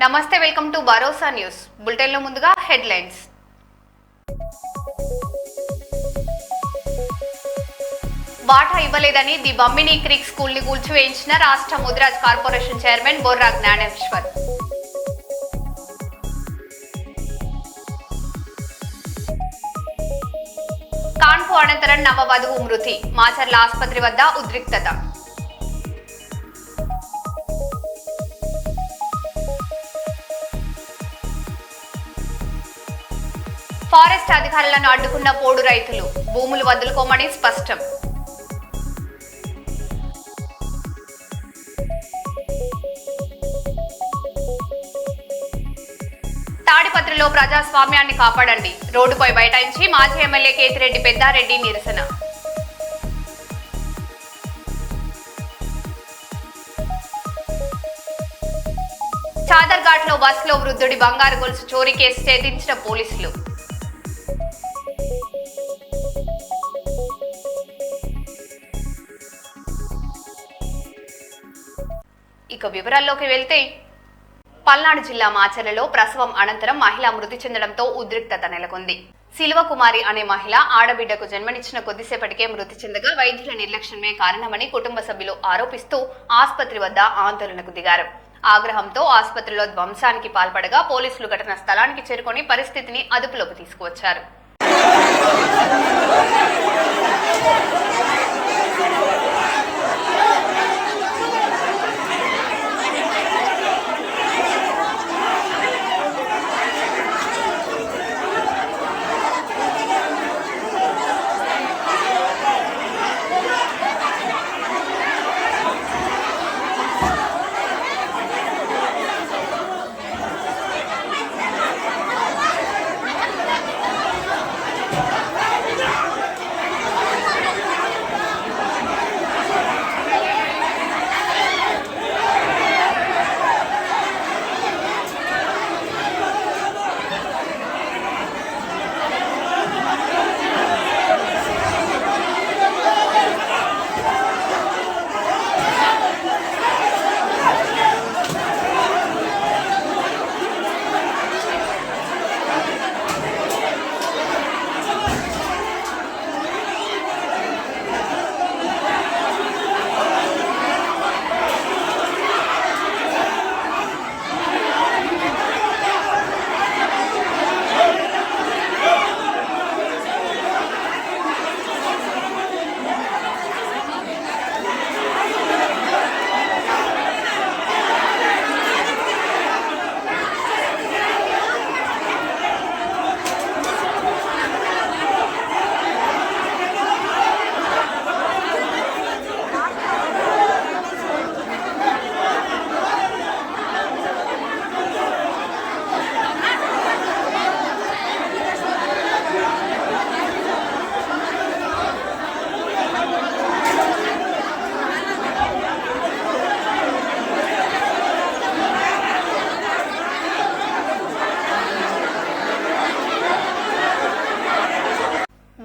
నమస్తే, welcome to Bharosa news bulletin లో ముందుగా హెడ్లైన్స్. వాటా ఇవ్వలేదని ది బమ్మిని క్రీక్ స్కూల్ ని కూల్చివేయించిన రాష్ట్ర ముదిరాజ్ కార్పొరేషన్ చైర్మన్ బొర్రా జ్ఞానేశ్వర్. కాన్పు అనంతరం నవవధువు మృతి, మాచర్ల ఆసుపత్రి వద్ద ఉద్రిక్తత. ఫారెస్ట్ అధికారులను అడ్డుకున్న పోడు రైతులు, భూములు వదులుకోమని స్పష్టం. తాడిపత్రిలో ప్రజాస్వామ్యాన్ని కాపాడండి, రోడ్డుపై బైఠాయించి మాజీ ఎమ్మెల్యే కేతిరెడ్డి పెద్దారెడ్డి నిరసన. చాదర్ఘాట్ లో బస్సులో వృద్ధుడి బంగారు గొలుసు చోరీ కేసు ఛేదించిన పోలీసులు. ఇక వివరాల్లోకి వెళ్తే, పల్నాడు జిల్లా మాచర్లలో ప్రసవం అనంతరం మహిళ మృతి చెందడంతో ఉద్రిక్తత నెలకొంది. శిల్వకుమారి అనే మహిళ ఆడబిడ్డకు జన్మనిచ్చిన కొద్దిసేపటికే మృతి చెందగా వైద్యుల నిర్లక్ష్యమే కారణమని కుటుంబ సభ్యులు ఆరోపిస్తూ ఆసుపత్రి వద్ద ఆందోళనకు దిగారు. ఆగ్రహంతో ఆసుపత్రిలో ధ్వంసానికి పాల్పడగా పోలీసులు ఘటనా స్థలానికి చేరుకొని పరిస్థితిని అదుపులోకి తీసుకువచ్చారు.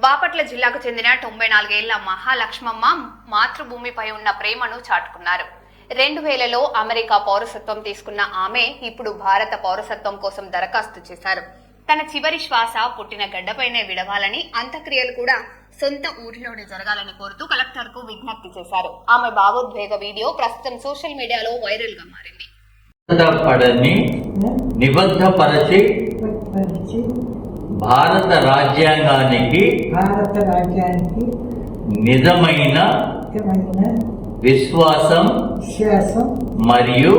బాపట్ల జిల్లాకు చెందిన 94 ఏళ్ల మహాలక్ష్మమ్మ మాతృభూమిపై ఉన్న ప్రేమను చాటుకున్నారు. 2000లో అమెరికా పౌరసత్వం తీసుకున్న ఆమె ఇప్పుడు భారత పౌరసత్వం కోసం దరఖాస్తు చేశారు. తన చివరి శ్వాస పుట్టిన గడ్డపైనే విడవాలని, అంత్యక్రియలు కూడా సొంత ఊరిలోనే జరగాలని కోరుతూ కలెక్టర్ కు విజ్ఞప్తి చేశారు. ఆమె భావోద్వేగ వీడియో ప్రస్తుతం సోషల్ మీడియాలో వైరల్ గా మారింది. భారత రాజ్యాంగానికి నిజమైన విశ్వాసం మరియు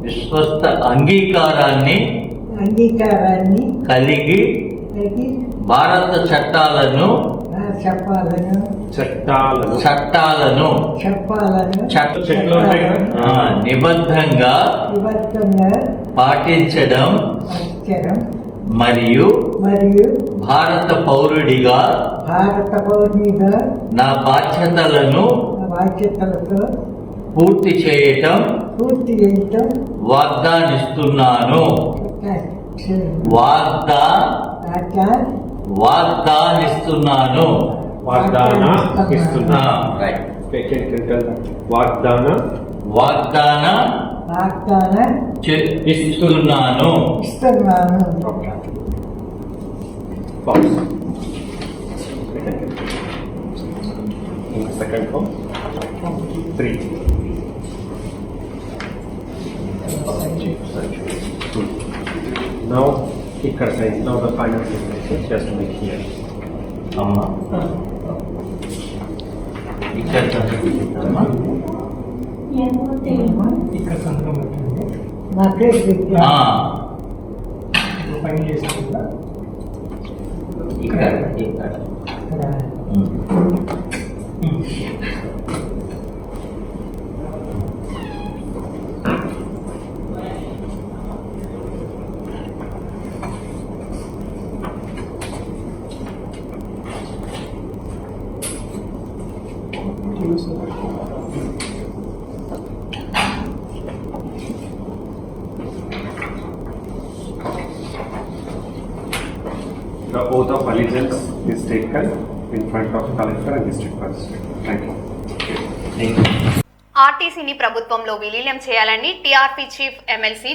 విశ్వస్త అంగీకారాన్ని కలిగి భారత చట్టాలను నిబద్ధంగా పాటించడం మరియు భారత పౌరుడిగా నా బాధ్యతలను పూర్తి చేయటం వాగ్దానిస్తున్నాను. వాగ్దానిస్తున్నాను. వాగ్దాన ఇస్తున్నాను. Second form. 3. Now, ఇక్కడ signs. Now the final signature just make here. అమ్మా ఇక్కడ చదువుకుంటామా? ఆ, ఇక్కడ ఇక్కడ The oath of allegiance is taken in front of collector and district magistrate. Thank you. ఆర్టీసీని ప్రభుత్వంలో విలీనం చేయాలని TRP chief MLC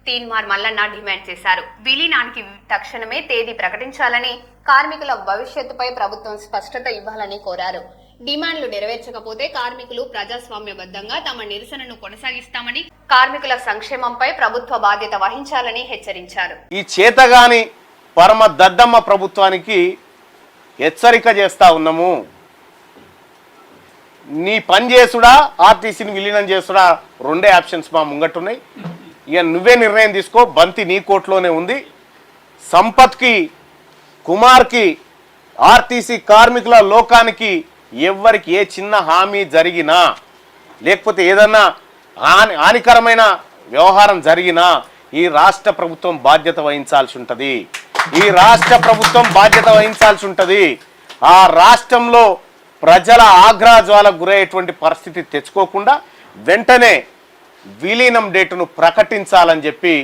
Teenmar Mallanna demand చేశారు. విలీనానికి తక్షణమే తేదీ ప్రకటించాలని, కార్మికుల భవిష్యత్తుపై ప్రభుత్వం స్పష్టత ఇవ్వాలని కోరారు. డిమాండ్లు నెరవేర్చకపోతే కార్మికులు ప్రజాస్వామ్యబద్ధంగా తమ నిరసనను కొనసాగిస్తామని, కార్మికుల సంక్షేమంపై ప్రభుత్వ బాధ్యత వహించాలని హెచ్చరించారు. ఈ చేతగాని పరమ దద్దమ్మ ప్రభుత్వానికి హెచ్చరిక చేస్తా ఉన్నాము. నీ పని చేసుడా, ఆర్టీసీని విలీనం చేసుడా, రెండే ఆప్షన్స్ మా ముంగట్టున్నాయి. ఇక నువ్వే నిర్ణయం తీసుకో. బంతి నీ కోట్లోనే ఉంది. సంపత్కి, కుమార్కి, ఆర్టీసీ కార్మికుల లోకానికి ఎవ్వరికి ఏ చిన్న హామీ జరిగినా, లేకపోతే ఏదన్నా హానికరమైన వ్యవహారం జరిగినా ఈ రాష్ట్ర ప్రభుత్వం బాధ్యత వహించాల్సి ఉంటుంది. ఈ రాష్ట్ర ప్రభుత్వం బాధ్యత వహించాల్సి ఉంటుంది. ఆ రాష్ట్రంలో ప్రజల ఆగ్రహజ్వాలకు గురయ్యేటువంటి పరిస్థితి తెచ్చుకోకుండా వెంటనే విలీనం డేటును ప్రకటించాలని చెప్పి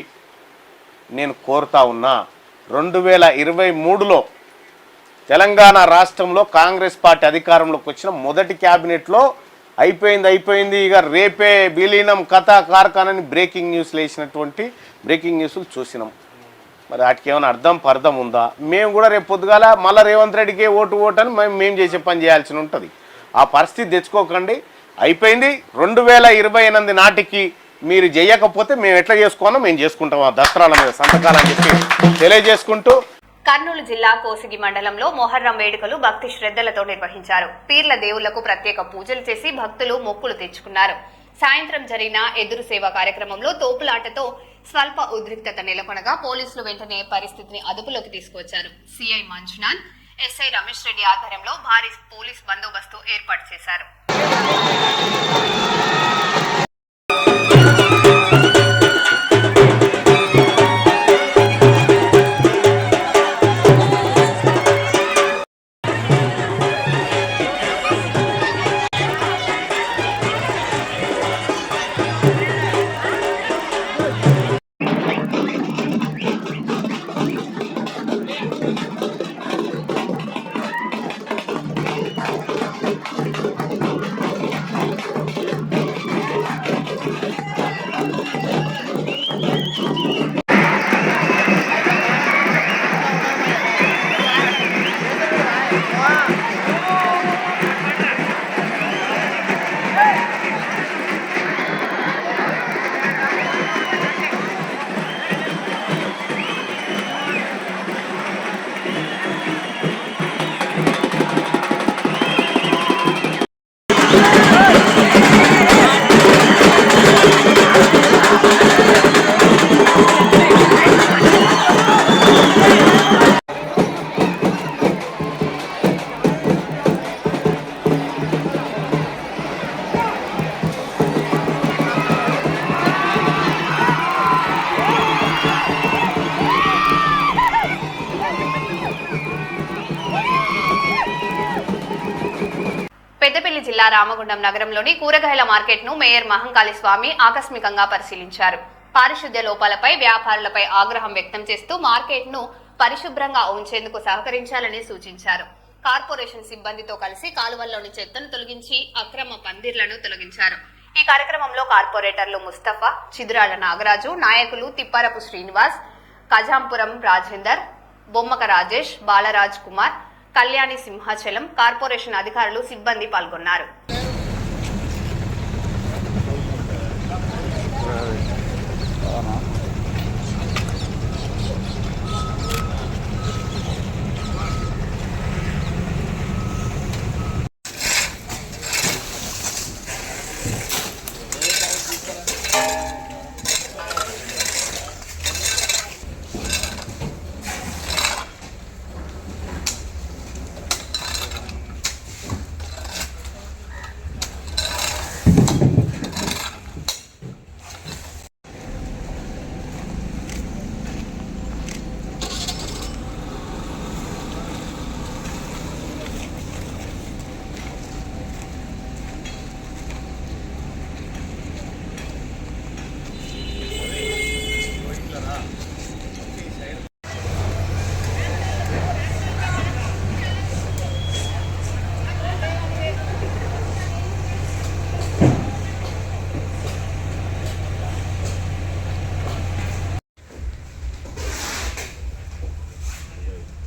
నేను కోరుతా ఉన్నా. 2023లో తెలంగాణ రాష్ట్రంలో కాంగ్రెస్ పార్టీ అధికారంలోకి వచ్చిన మొదటి క్యాబినెట్లో అయిపోయింది ఇక రేపే విలీనం కథా కార్ఖానాని బ్రేకింగ్ న్యూస్లు వేసినటువంటి బ్రేకింగ్ న్యూస్లు చూసినాం. మరి వాటికి ఏమైనా అర్థం ఉందా? మేము కూడా రేపు పొద్దుగాల మళ్ళీ రేవంత్ రెడ్డికి ఓటు అని మేము చేసే పని చేయాల్సి ఉంటుంది. ఆ పరిస్థితి తెచ్చుకోకండి. అయిపోయింది. 2028 నాటికి మీరు చేయకపోతే మేము ఎట్లా చేసుకోవాలో మేము చేసుకుంటాం. ఆ దసరాల మీద సంతకాలని చెప్పి తెలియజేసుకుంటూ, కర్నూలు జిల్లా కోసిగి మండలంలో మొహర్రం వేడుకలు భక్తి శ్రద్ధలతో నిర్వహించారు. పీర్ల దేవుళ్లకు ప్రత్యేక పూజలు చేసి భక్తులు మొక్కులు తెచ్చుకున్నారు. సాయంత్రం జరిగిన ఎదురు సేవ కార్యక్రమంలో తోపులాటతో స్వల్ప ఉద్రిక్తత నెలకొనగా పోలీసులు వెంటనే పరిస్థితిని అదుపులోకి తీసుకొచ్చారు. సిఐ మంజునాథ్, ఎస్ఐ రమేష్ రెడ్డి ఆధ్వర్యంలో భారీ పోలీస్ బందోబస్తు ఏర్పాటు చేశారు. పెద్దపల్లి జిల్లా రామగుండం నగరంలోని కూరగాయల మార్కెట్ ను మేయర్ మహంకాళి స్వామి ఆకస్మికంగా పరిశీలించారు. పారిశుద్ధ్య లోపాలపై వ్యాపారులపై ఆగ్రహం వ్యక్తం చేస్తూ మార్కెట్ ను పరిశుభ్రంగా ఉంచేందుకు సహకరించాలని సూచించారు. కార్పొరేషన్ సిబ్బందితో కలిసి కాలువల్లోని చెత్తను తొలగించి అక్రమ పందిర్లను తొలగించారు. ఈ కార్యక్రమంలో కార్పొరేటర్లు ముస్తఫా, చిదురాల నాగరాజు, నాయకులు తిప్పారపు శ్రీనివాస్, కజాంపురం రాజేందర్, బొమ్మక రాజేష్, బాలరాజ్ కుమార్, కళ్యాణి సింహాచలం, కార్పొరేషన్ అధికారులు, సిబ్బంది పాల్గొన్నారు.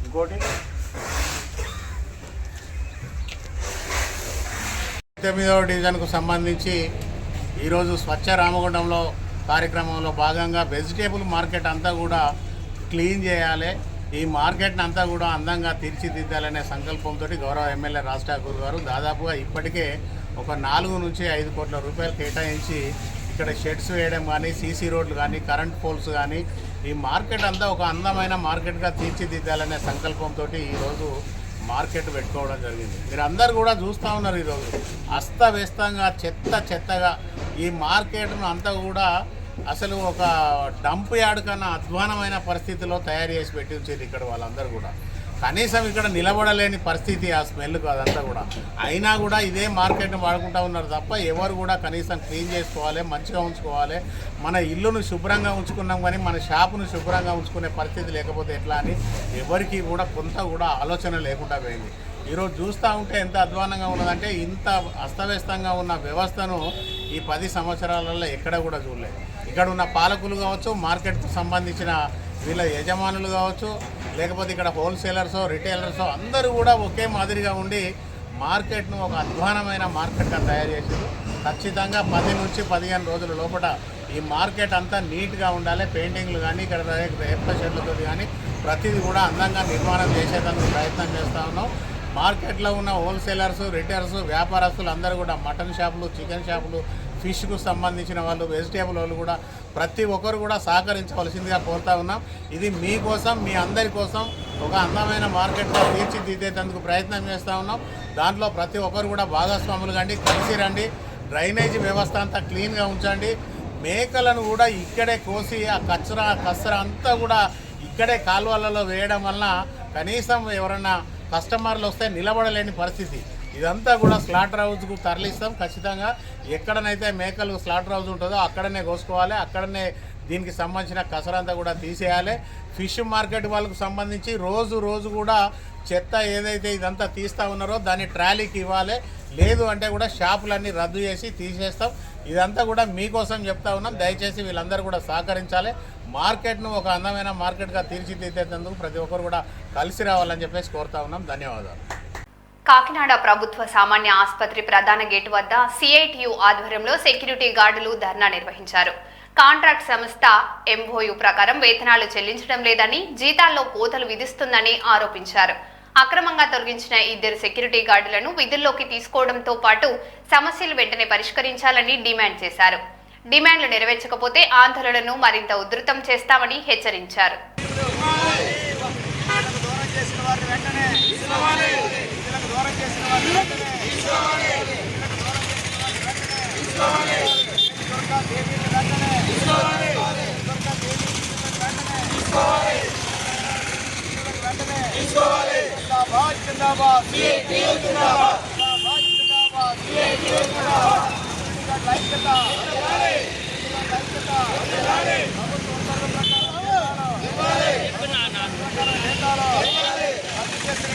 ఇంకోటి 9వ డివిజన్కు సంబంధించి ఈరోజు స్వచ్ఛ రామగుండంలో కార్యక్రమంలో భాగంగా వెజిటేబుల్ మార్కెట్ అంతా కూడా క్లీన్ చేయాలి, ఈ మార్కెట్ని అంతా కూడా అందంగా తీర్చిదిద్దాలనే సంకల్పంతో గౌరవ ఎమ్మెల్యే రాజ్ ఠాకూర్ గారు దాదాపుగా ఇప్పటికే ఒక 4 నుంచి 5 కోట్ల రూపాయలు కేటాయించి ఇక్కడ షెడ్స్ వేయడం కానీ, సీసీ రోడ్లు కానీ, కరెంట్ పోల్స్ కానీ, ఈ మార్కెట్ అంతా ఒక అందమైన మార్కెట్గా తీర్చిదిద్దాలనే సంకల్పంతో ఈరోజు మార్కెట్ పెట్టుకోవడం జరిగింది. మీరు అందరు కూడా చూస్తూ ఉన్నారు, ఈరోజు అస్తవ్యస్తంగా చెత్తగా ఈ మార్కెట్ను అంతా కూడా అసలు ఒక డంప్ యార్డ్ కన్నా అధ్వానమైన పరిస్థితిలో తయారు చేసి పెట్టి ఉంచేది ఇక్కడ వాళ్ళందరూ కూడా. కనీసం ఇక్కడ నిలబడలేని పరిస్థితి ఆ స్మెల్కు అదంతా కూడా. అయినా కూడా ఇదే మార్కెట్ని వాడుకుంటూ ఉన్నారు తప్ప ఎవరు కూడా కనీసం క్లీన్ చేసుకోవాలి, మంచిగా ఉంచుకోవాలి. మన ఇల్లును శుభ్రంగా ఉంచుకున్నాం కానీ మన షాపును శుభ్రంగా ఉంచుకునే పరిస్థితి లేకపోతే ఎట్లా అని ఎవరికి కూడా కొంత కూడా ఆలోచన లేకుండా పోయింది. ఈరోజు చూస్తూ ఉంటే ఎంత అధ్వానంగా ఉన్నదంటే ఇంత అస్తవ్యస్తంగా ఉన్న వ్యవస్థను ఈ 10 సంవత్సరాలలో ఎక్కడ కూడా చూడలేదు. ఇక్కడ ఉన్న పాలకులు కావచ్చు, మార్కెట్కు సంబంధించిన వీళ్ళ యజమానులు కావచ్చు, లేకపోతే ఇక్కడ హోల్సేలర్సో రిటైలర్సో అందరూ కూడా ఒకే మాదిరిగా ఉండి మార్కెట్ను ఒక అధ్వానమైన మార్కెట్గా తయారు చేశారు. ఖచ్చితంగా 10 నుంచి 15 రోజుల లోపల ఈ మార్కెట్ అంతా నీట్గా ఉండాలి. పెయింటింగ్లు కానీ, ఇక్కడ రేప షెడ్లతో కానీ ప్రతిదీ కూడా అందంగా నిర్మాణం చేసేందుకు ప్రయత్నం చేస్తూ ఉన్నాం. మార్కెట్లో ఉన్న హోల్సేలర్స్, రిటైలర్స్, వ్యాపారస్తులు అందరూ కూడా మటన్ షాపులు, చికెన్ షాపులు, ఫిష్కు సంబంధించిన వాళ్ళు, వెజిటేబుల్ వాళ్ళు కూడా ప్రతి ఒక్కరు కూడా సహకరించవలసిందిగా కోరుతా ఉన్నాం. ఇది మీకోసం, మీ అందరి కోసం ఒక అందమైన మార్కెట్గా తీర్చిదిద్దేందుకు ప్రయత్నం చేస్తూ ఉన్నాం. దాంట్లో ప్రతి ఒక్కరు కూడా భాగస్వాములు కండి, కలిసి రండి. డ్రైనేజీ వ్యవస్థ అంతా క్లీన్గా ఉంచండి. మేకలను కూడా ఇక్కడే కోసి ఆ కచ్చర అంతా కూడా ఇక్కడే కాలువలలో వేయడం వలన కనీసం ఎవరన్నా కస్టమర్లు వస్తే నిలబడలేని పరిస్థితి. ఇదంతా కూడా స్లాటర్ హౌస్కు తరలిస్తాం. ఖచ్చితంగా ఎక్కడనైతే మేకలు స్లాటర్ హౌస్ ఉంటుందో అక్కడనే కోసుకోవాలి, అక్కడనే దీనికి సంబంధించిన కసరంతా కూడా తీసేయాలి. ఫిష్ మార్కెట్ వాళ్ళకు సంబంధించి రోజు కూడా చెత్త ఏదైతే ఇదంతా తీస్తూ ఉన్నారో దాన్ని ట్రాలీకి ఇవ్వాలి. లేదు అంటే కూడా షాపులన్నీ రద్దు చేసి తీసేస్తాం. ఇదంతా కూడా మీకోసం చెప్తా ఉన్నాం. దయచేసి వీళ్ళందరూ కూడా సహకరించాలి. మార్కెట్ను ఒక అందమైన మార్కెట్గా తీర్చిదిద్దేందుకు ప్రతి ఒక్కరు కూడా కలిసి రావాలని చెప్పేసి కోరుతా ఉన్నాం. ధన్యవాదాలు. కాకినాడ ప్రభుత్వ సామాన్య ఆసుపత్రి ప్రధాన గేటు వద్ద సిఐటియు ఆధ్వర్యంలో సెక్యూరిటీ గార్డులు ధర్నా నిర్వహించారు. కాంట్రాక్ట్ సంస్థ ఎంఓయు ప్రకారం వేతనాలు చెల్లించడం లేదని, జీతాల్లో కోతలు విధిస్తుందని ఆరోపించారు. అక్రమంగా తొలగించిన 2 సెక్యూరిటీ గార్డులను విధుల్లోకి తీసుకోవడంతో పాటు సమస్యలు వెంటనే పరిష్కరించాలని డిమాండ్ చేశారు. డిమాండ్లు నెరవేర్చకపోతే ఆందోళనను మరింత ఉధృతం చేస్తామని హెచ్చరించారు.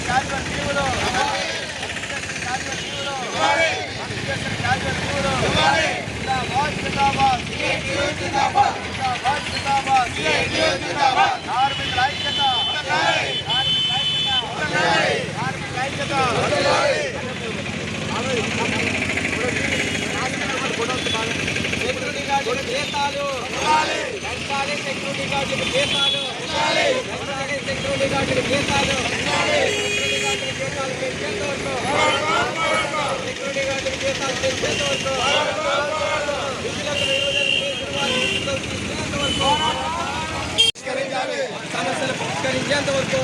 కార్యక్రమం సమస్యలు పరిష్కరించేంత వరకు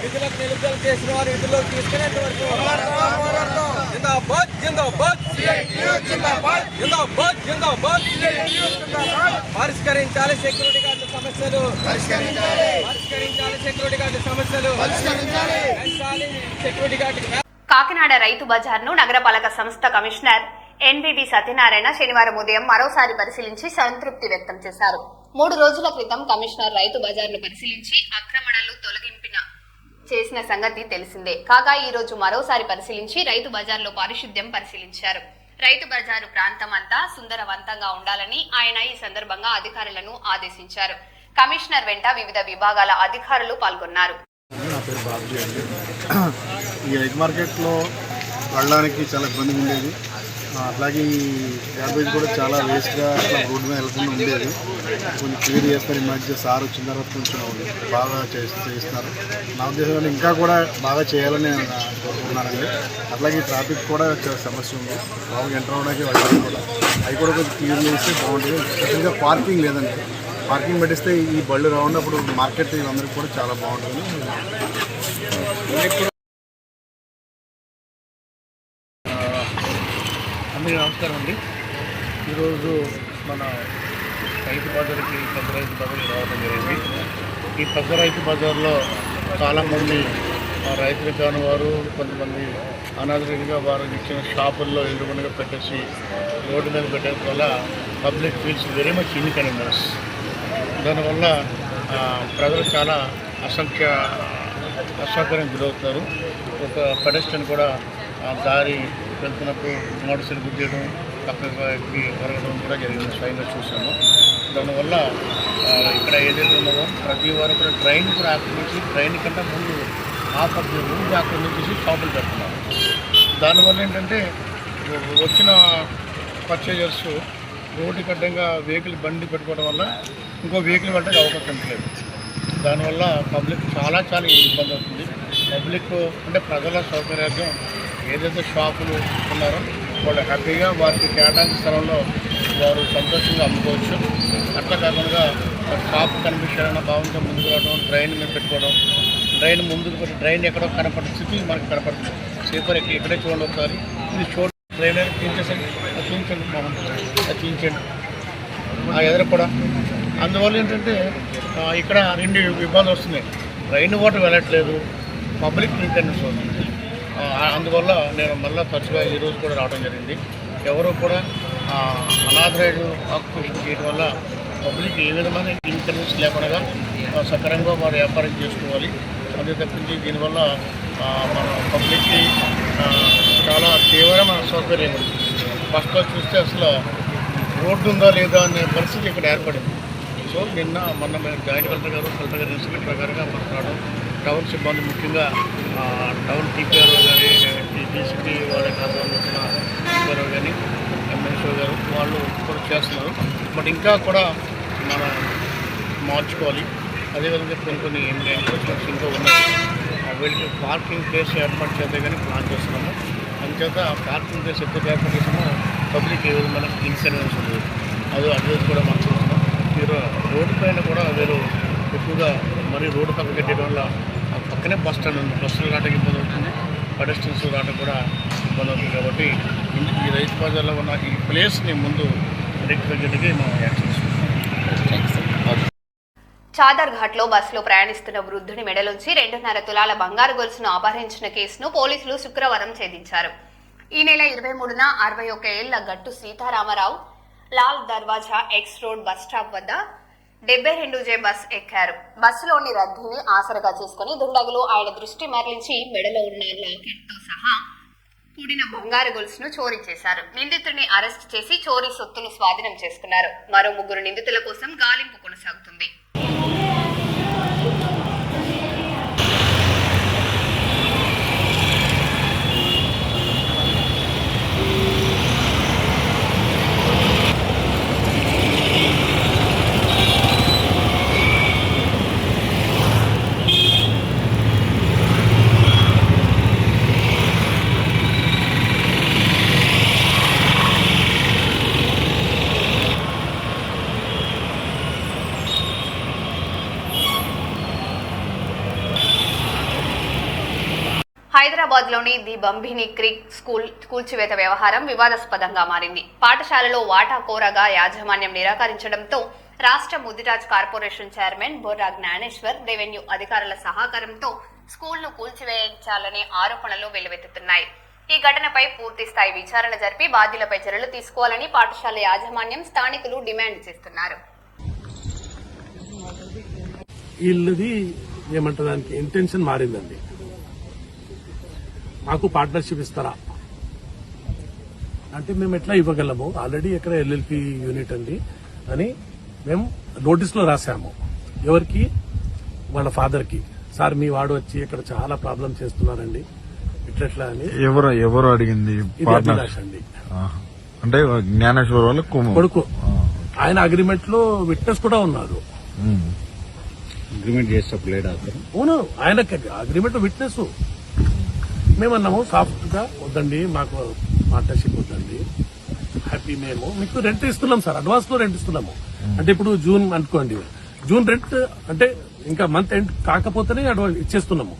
విధులకు నిలుపుదల చేసిన వారు విధుల్లోకి తీసుకునేంత వరకు జిందాబాద్ జిందాబాద్ జిందాబాద్ జిందాబాద్ పరిష్కరించాలి సెక్యూరిటీ గార్డుల సమస్యలు పరిష్కరించాలి సెక్యూరిటీ గార్డుల సమస్యలు పరిష్కరించాలి సెక్యూరిటీ గార్డు. కాకినాడ రైతు బజార్ను నగరపాలక సంస్థ కమిషనర్ ఎన్వివి సత్యనారాయణ శనివారం ఉదయం మరోసారి పరిశీలించి సంతృప్తి వ్యక్తం చేశారు. 3 రోజుల క్రితం కమిషనర్ రైతు బజార్ను పరిశీలించి ఆక్రమణలు తొలగింపిన చేసిన సంగతి తెలిసిందే. కాగా ఈ రోజు మరోసారి పరిశీలించి రైతు బజార్లో పారిశుద్ధ్యం పరిశీలించారు. రైతు బజారు ప్రాంతం అంతా సుందరవంతంగా ఉండాలని ఆయన ఈ సందర్భంగా అధికారులను ఆదేశించారు. కమిషనర్ వెంట వివిధ విభాగాల అధికారులు పాల్గొన్నారు. నా పేరు బాబుజీ అండి. ఈ ఎగ్ మార్కెట్లో వెళ్ళడానికి చాలా ఇబ్బందిగా ఉండేది. అట్లాగే ఈ గ్యార్బేజ్ కూడా చాలా వేస్ట్గా అట్లా రోడ్డు మీద వెళ్లకుండా ఉండేది. కొంచెం క్లియర్ చేస్తారు. ఈ మధ్య సార్ వచ్చిన తర్వాత కొంచెం బాగా చేస్తున్నారు. నా ఉద్దేశంలో ఇంకా కూడా బాగా చేయాలని నేను కోరుకుంటున్నానండి. అట్లాగే ఈ ట్రాఫిక్ కూడా చాలా సమస్య ఉంది. బాగా ఎంటర్ అవ్వడానికి వెళ్ళడానికి కూడా అవి కూడా కొంచెం క్లియర్ చేస్తే బాగుంటుంది. స్పెషల్గా పార్కింగ్ లేదండి. పార్కింగ్ పెట్టిస్తే ఈ బళ్ళు రావున్నప్పుడు మార్కెట్ అందరికీ కూడా చాలా బాగుంటుంది. అందరికీ నమస్కారం అండి. ఈరోజు మన రైతు బజార్కి పెద్ద రైతు బజార్కి రావడం జరిగింది. ఈ పెద్ద రైతు బజార్లో చాలామంది రైతులు కాని వారు కొంతమంది అనాథరిగా వారు ఇచ్చిన షాపుల్లో ఎదురుగా పెట్టేసి రోడ్డు మీద పెట్టడం వల్ల public feels very much inconvenience. దానివల్ల ప్రజలు చాలా అసౌకర్యం గురవుతారు. ఒక పెడెస్ట్రియన్ కూడా దారి వెళ్తున్నప్పుడు మోటార్ గుద్దేయడం పక్కకి వరగడం కూడా జరిగింది. స్వయంగా చూసాము. దానివల్ల ఇక్కడ ఏదైతే ఉన్నదో ప్రతి వారు కూడా ట్రైన్ కూడా ఆక్రమించి ట్రైన్ కంటే ముందు హాఫ్ ఆఫ్ ది రూట్ ఆక్రమించేసి షాపులు పెడుతున్నారు. దానివల్ల ఏంటంటే వచ్చిన పర్చేజర్స్ రోడ్డుకి అడ్డంగా వెహికల్ బండి పెట్టుకోవడం వల్ల ఇంకో వెహికల్ వెళ్ళడానికి అవకాశం లేదు. దానివల్ల పబ్లిక్ చాలా ఇబ్బంది అవుతుంది. పబ్లిక్ అంటే ప్రజల సౌకర్యార్థం ఏదైతే షాపులు ఉన్నారో వాళ్ళు హ్యాపీగా వారికి కేటాయించిన స్థలంలో వారు సంతోషంగా అమ్ముకోవచ్చు. అట్లా కాకుండా షాప్ కనిపించాలన్న భావంతో ముందుకు రావడం, ట్రైన్ మీద పెట్టుకోవడం, ట్రైన్ ముందుకు పెట్టి ట్రైన్ ఎక్కడో కనపడే స్థితి మనకు కనపడుతుంది. స్లీపర్ ఇక్కడే చూడండి ఒకసారి. ఇది చూడండి, ట్రైన్ అనేది తీయించేసండి, అది తీయించండి, అది తీయించండి ఆ ఎదురు కూడా. అందువల్ల ఏంటంటే ఇక్కడ 2 ఇబ్బందులు వస్తున్నాయి. ట్రైన్ ఓటర్ వెళ్ళట్లేదు, పబ్లిక్ ఇన్కన్వీనియన్స్ అవుతుంది. అందువల్ల నేను మళ్ళీ తరచుగా ఈరోజు కూడా రావడం జరిగింది. ఎవరు కూడా అనాథరైడ్ ఆక్యుపేషన్ చేయడం వల్ల పబ్లిక్ ఏ విధమైన ఇన్కన్వీనియన్స్ లేకుండా సక్రమంగా వారు వ్యాపారం చేసుకోవాలి. అదే తప్పించి దీనివల్ల మన పబ్లిక్కి చాలా తీవ్రమైన అసౌకర్యం ఉంది. ఫస్ట్లో చూస్తే అసలు రోడ్డు ఉందా లేదా అనే పరిస్థితి ఇక్కడ ఏర్పడింది. సో మొన్న మేము జాయింట్ కలెక్టర్ గారు ఇన్స్ట్రక్షన్ ప్రకారంగా మాట్లాడడం, టౌన్ సిబ్బంది ముఖ్యంగా టౌన్ టీపీఆర్ఓ కానీ డీసీపీ వాళ్ళ ఆధ్వర్యంలో వచ్చిన టీపీఆర్ఓ కానీ ఎంఎన్సీ గారు వాళ్ళు కూడా చేస్తున్నారు. బట్ ఇంకా కూడా మనం మార్చుకోవాలి. అదేవిధంగా కొన్ని ఎన్ఫోర్స్మెంట్స్ ఇంకా ఉన్నాయి. వీళ్ళకి పార్కింగ్ ప్లేస్ ఏర్పాటు చేస్తే కానీ ప్లాన్ చేస్తున్నాము. అందుచేత పార్కింగ్ ప్లేస్ ఎప్పుడు ఏర్పాటు చేస్తామో పబ్లిక్ ఏ విధమైన ఇన్కన్వీనియన్స్ ఉంది. అది కూడా మనం చూస్తున్నాం. రోడ్డు పైన కూడా వీరు ఎక్కువగా మరి రోడ్డు పక్కన కట్టడం వల్ల పక్కనే బస్ స్టాండ్ ఉంది. బస్సులు రావడానికి ఇబ్బంది అవుతుంది, పెడెస్ట్రియన్స్ రావడానికి కూడా ఇబ్బంది అవుతుంది. కాబట్టి ఈ రైతు బజార్లో ఉన్న ఈ ప్లేస్ని ముందు రెక్టిఫై చేయడానికి మనం యాక్షన్ తీసుకుంటాం. చాదర్ ఘాట్లో బస్సులో ప్రయాణిస్తున్న వృద్ధుని మెడలోంచి 2.5 తులాల బంగారు గొలుసును అపహరించిన కేసును పోలీసులు శుక్రవారం ఛేదించారు. ఈ నెల 23న 61 ఏళ్ల గట్టు సీతారామరావు లాల్ దర్వాజా ఎక్స్ రోడ్ బస్ స్టాప్ వద్ద 72J బస్ ఎక్కారు. బస్సులోని రద్దీని ఆసరగా చేసుకుని దుండగులు ఆయన దృష్టి మరలించి మెడలో ఉన్న లాకెట్తో సహా కూడిన బంగారు గొలుసును చోరీ చేశారు. నిందితుడిని అరెస్ట్ చేసి చోరీ సొత్తును స్వాధీనం చేసుకున్నారు. మరో 3 నిందితుల కోసం గాలింపు కొనసాగుతుంది. హైదరాబాద్ లోని ది బంబిని క్రీక్ స్కూల్ కూల్చివేత వ్యవహారం వివాదాస్పదంగా మారింది. పాఠశాలలో వాటా కోరగా యాజమాన్యం నిరాకరించడంతో రాష్ట్ర Mudiraj corporation chairman Borra Gnaneshwar revenue అధికారుల సహకారంతో స్కూల్ను కూల్చివేయించాలనే ఆరోపణలు వెల్లువెత్తుతున్నాయి. ఈ ఘటనపై పూర్తి స్థాయి విచారణ జరిపి బాధ్యులపై చర్యలు తీసుకోవాలని పాఠశాల యాజమాన్యం, స్థానికులు డిమాండ్ చేస్తున్నారు. వీళ్ళది ఏమంటారు, దానికి ఇంటెన్షన్ మారిందండి. మాకు పార్ట్నర్షిప్ ఇస్తారా అంటే మేము ఎట్లా ఇవ్వగలము, ఆల్రెడీ ఎక్కడ ఎల్ఎల్పి యూనిట్ అండి అని మేము నోటీసులో రాసాము. ఎవరికి? వాళ్ళ ఫాదర్ కి. సార్ మీ వాడు వచ్చి ఇక్కడ చాలా ప్రాబ్లం చేస్తున్నారండి ఇట్లా అని. ఎవరు అడిగింది? ఇది అభిలాష్ అండి, అంటే జ్ఞానేశ్వర్ వాళ్ళ కొడుకు. ఆయన అగ్రిమెంట్ లో విట్నెస్ కూడా ఉన్నారు. అగ్రిమెంట్ చేసేటప్పుడు లేడా? అవును, ఆయన అగ్రిమెంట్ విట్నెస్. మేమన్నాము సాఫ్ట్ గా, వద్దండి మాకు పార్ట్నర్షిప్ వద్దండి, హ్యాపీ మేము మీకు రెంట్ ఇస్తున్నాం సార్, అడ్వాన్స్ లో రెంట్ ఇస్తున్నాము. అంటే ఇప్పుడు జూన్ అనుకోండి, జూన్ రెంట్ అంటే ఇంకా మంత్ ఎండ్ కాకపోతేనే అడ్వాన్స్ ఇచ్చేస్తున్నాము.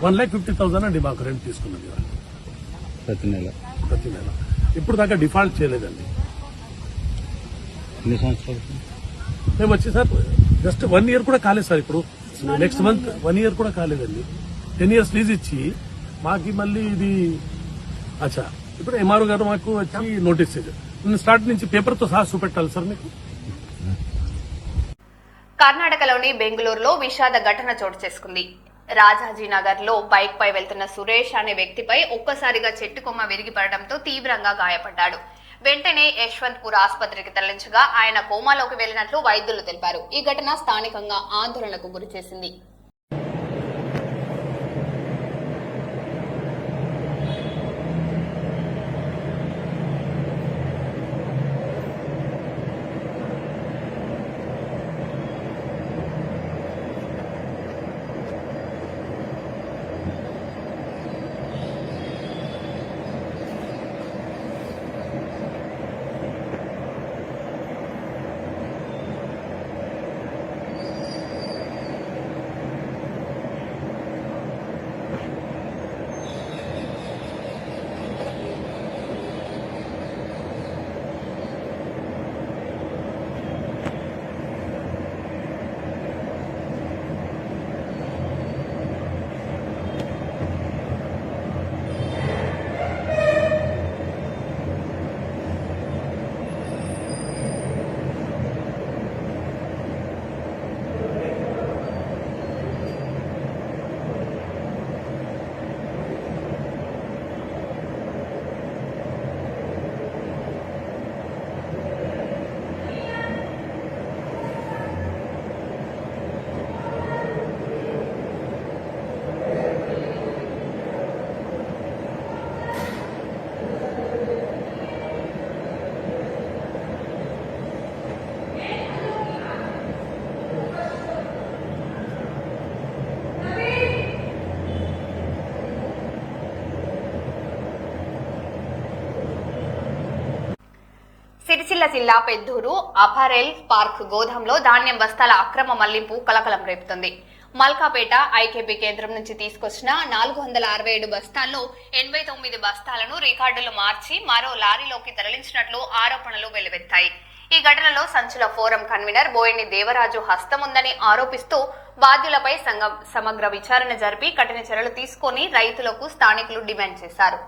1,50,000 అండి మాకు రెంట్ తీసుకున్నది ప్రతి నెల. ఇప్పుడు దాకా డిఫాల్ట్ చేయలేదండి. ఎన్ని సంవత్సరాలు మేము వచ్చి సార్ జస్ట్ 1 year కూడా కాలేదు సార్. ఇప్పుడు నెక్స్ట్ మంత్ 1 year కూడా కాలేదండి. 10 years లీజ్ ఇచ్చి మాకి మళ్ళీ ఇది అచ్చా. ఇప్పుడు ఎంఆర్ఓ గారు మాకు వచ్చి నోటీస్ స్టార్ట్ నుంచి పేపర్తో సహా చూపెట్టాలి సార్ మీకు. కర్ణాటకలోని బెంగళూరులో విషాద ఘటన చోటు చేసుకుంది. రాజాజీనగర్ లో బైక్ పై వెళ్తున్న సురేష్ అనే వ్యక్తిపై ఒక్కసారిగా చెట్టు కొమ్మ విరిగి పడడంతో తీవ్రంగా గాయపడ్డాడు. వెంటనే యశ్వంత్పూర్ ఆసుపత్రికి తరలించగా ఆయన కోమాలోకి వెళ్లినట్లు వైద్యులు తెలిపారు. ఈ ఘటన స్థానికంగా ఆందోళనకు గురిచేసింది. సిరిసిల్ల జిల్లా పెద్దూరు అపారెల్ పార్క్ గోదాంలో ధాన్యం బస్తాల అక్రమ మళ్లింపు కలకలం రేపుతుంది. మల్కాపేట ఐకేపీ కేంద్రం నుంచి తీసుకొచ్చిన 467 బస్తాల్లో 89 బస్తాలను రికార్డులు మార్చి మరో లారీలోకి తరలించినట్లు ఆరోపణలు వెల్లువెత్తాయి. ఈ ఘటనలో సంచుల ఫోరం కన్వీనర్ బోయిని దేవరాజు హస్తముందని ఆరోపిస్తూ బాధ్యులపై సమగ్ర విచారణ జరిపి కఠిన చర్యలు తీసుకొని రైతులకు స్థానికులు డిమాండ్ చేశారు.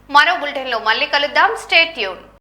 మరో బులెటిన్లో మళ్ళీ కలుద్దాం. Stay tune.